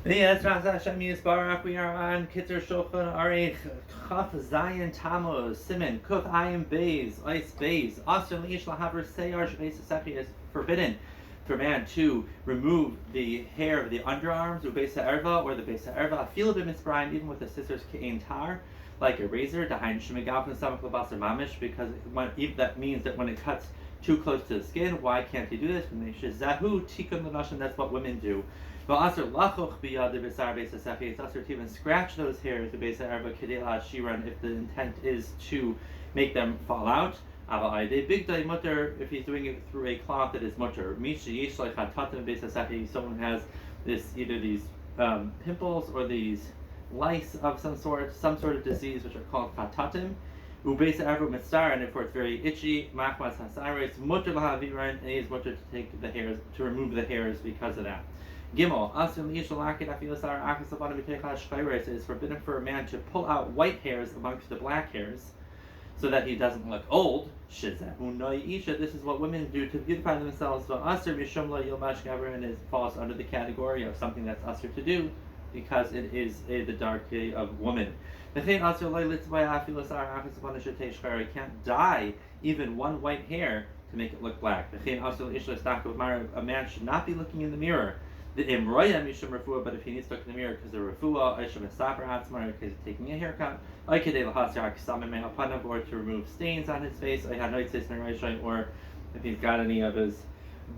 Yes, Hashem Yisbarach, we are on Kitzur Shulchan Aruch Chaf Zayin Tamuz Siman Kuf Ayin Beis Ice Beis Asr Leish Lahaver Seyar Shbeis Sefi is forbidden for a man to remove the hair of the underarms or Beis Erva or the Beis Erva. Feel bit misbrayim even with the scissors Kein Tar, like a razor. Dahain Shemigal from Samach Labasar Mamish, because that means that when it cuts too close to the skin, why can't he do this? Zahu Tikkun L'Nashim, that's what women do. It's also to even scratch those hairs to base erva kedela shiran if the intent is to make them fall out. Big day mutter if he's doing it through a cloth that is mutter. Someone has this either these pimples or these lice of some sort of disease which are called chatatim. Ubesa erva mitzar, and therefore it's very itchy. Machmas hasaris mutter lahaviran, and he is mutter to take the hairs, to remove the hairs because of that. Gimel, it is forbidden for a man to pull out white hairs amongst the black hairs so that he doesn't look old. This is what women do to beautify themselves. And it falls under the category of something that's usher to do because it is the dark day of woman. You can't dye even one white hair to make it look black. A man should not be looking in the mirror. But if he needs to look in the mirror because of refuah, because he's taking a haircut, or to remove stains on his face, or if he's got any of his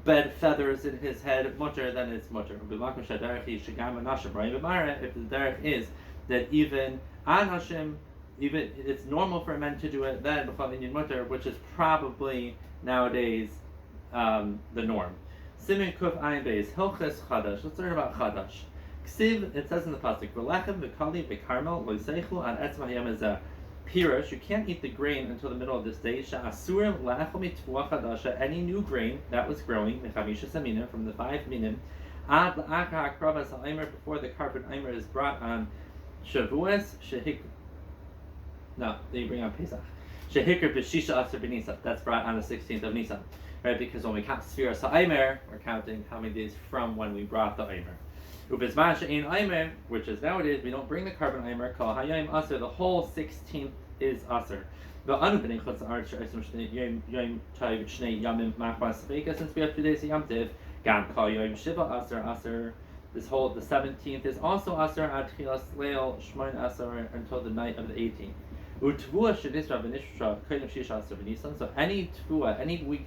bed feathers in his head, mutter, then it's mutter. If the derech is that even anashim, even it's normal for men to do it, then mutter, which is probably nowadays the norm. Siman Kuf Ayin Beis Hilches Chadash. Let's learn about Chadash. Ksiv, it says in the pasuk, V'lechem v'kali v'karmel v'seichel an etzma hayamazah. Pirush, you can't eat the grain until the middle of this day. Sha'asur la'achol mitvua chadasha. Any new grain that was growing, mechamisha saminim, from the 5 minim, ad la'akha hakravas ha'aymer, before the carbon aymer is brought on Shavuos, shehik. No, then you bring on Pesach. Shehikr b'shisha asur b'nisan. That's brought on the 16th of Nisan. Right, because when we count Sfiras HaAymer, we're counting how many days from when we brought the Aymer. Ubizman she'ein Aymer, which is nowadays, we don't bring the carbon Aymer, kol hayayim aser, the whole 16th is aser. Since we have 2 days of Yom Tiv, gam kol yom shiva aser, this whole, the 17th is also aser, ad chilas leil shmoin aser, until the night of the 18th. Utvua shedisra v'nishra kodim shisha aser v'nisan, so any tvua, any wheat,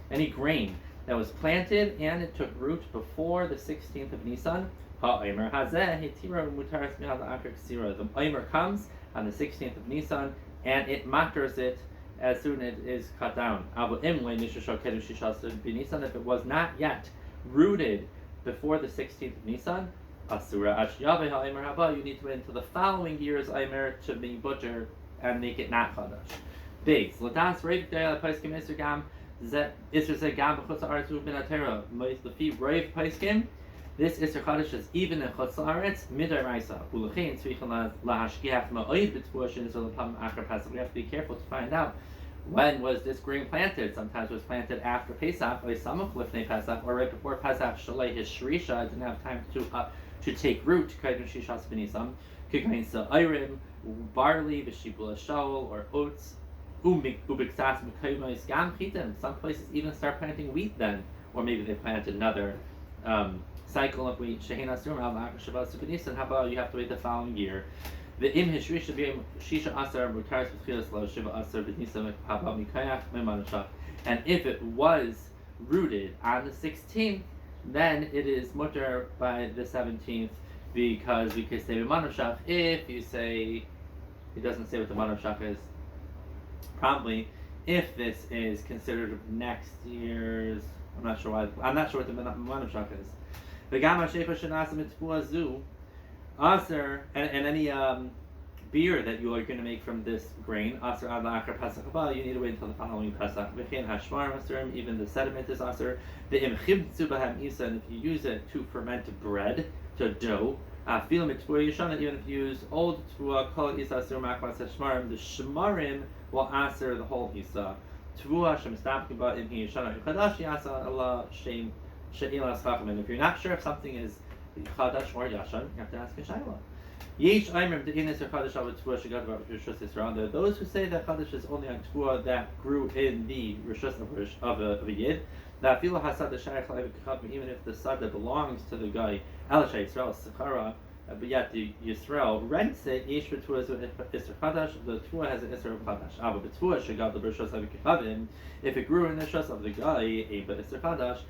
any grain that was planted and it took root before the 16th of Nisan, the Aymer comes on the 16th of Nisan and it matters it as soon as it is cut down. If it was not yet rooted before the 16th of Nisan, you need to wait until the following year's Aymer to be butchered and make it not Chadash. Base. This Isser Chadash is even in Chutz La'aretz midaraisa. We have to be careful to find out when was this grain planted. Sometimes it was planted after Pesach, or right before Pesach. Shalei his shrisha didn't have time to take root. Barley, v'shibul shaul, or oats. Some places even start planting wheat then, or maybe they plant another cycle of wheat. How about you have to wait the following year? And if it was rooted on the 16th, then it is mutter by the 17th, because we could say b'manoshach. If you say, it doesn't say what the manoshach is. Probably, if this is considered next year's, I'm not sure what the Manoshach is. The Gamma Shefa Shanasa Mitzvah Zu, Aser, and any beer that you are going to make from this grain, Aser Ad La'achar Pesach Haba, you need to wait until the following Pesach. V'chein Hashmar Maserim, even the sediment is Aser. V'im Chibtzu B'hem Isa, and if you use it to ferment bread, to dough, even if you use old Tvua, Kol Isa Asur Makwas Hashmarim, the Shmarim will answer the whole Isa. Tvua Shem Stapki Ba Im Hi Yishana Chadash Yasa Allah Shem She'ila Schachman. If you're not sure if something is chadash or yashan, you have to ask a shayla. Yesh Aimer the Inis Chadash of Tvua Shagad about Rishus Yisrael. There are those who say that Chadash is only on Tvua that grew in the Rishus of a Yid. That Fila Hasad the Shaykh even if the Sada belongs to the guy Elisha Yisrael Sakhara, but yet the Yisrael rents it. Yesh Tvua is Isser Chadash. The Tvua has an Isser of Chadash. Abba Tvua Shagad the Rishus of Kichavim. If it grew in the Rishus of the guy, Eba Isser Chadash.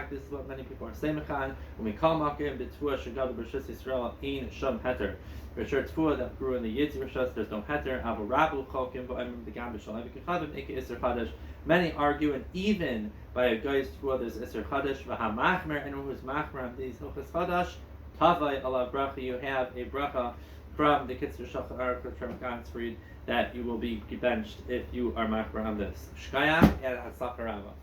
This is what many people are saying. When we call Makim B'Tvua Shagad B'Rishus Yisrael Ein Shum Heter. Rishur Tvua that grew in the Yidz Rishus, there's no Heter. Avu Rabu Chokim V'Oimim B'Gam B'Shalem B'Kichavim Ike Isser Chadash. Many argue, and even by a guy's Tvua there's Isser Chadash. V'Hamachmer, anyone who's Machmer on these Hilchas Chadash, Tavai Alav Bracha, you have a bracha from the Kitzur Shulchan Aruch from Gansfried that you will be benched if you are Machmer on this. Shkayach and Hatzlach Rava.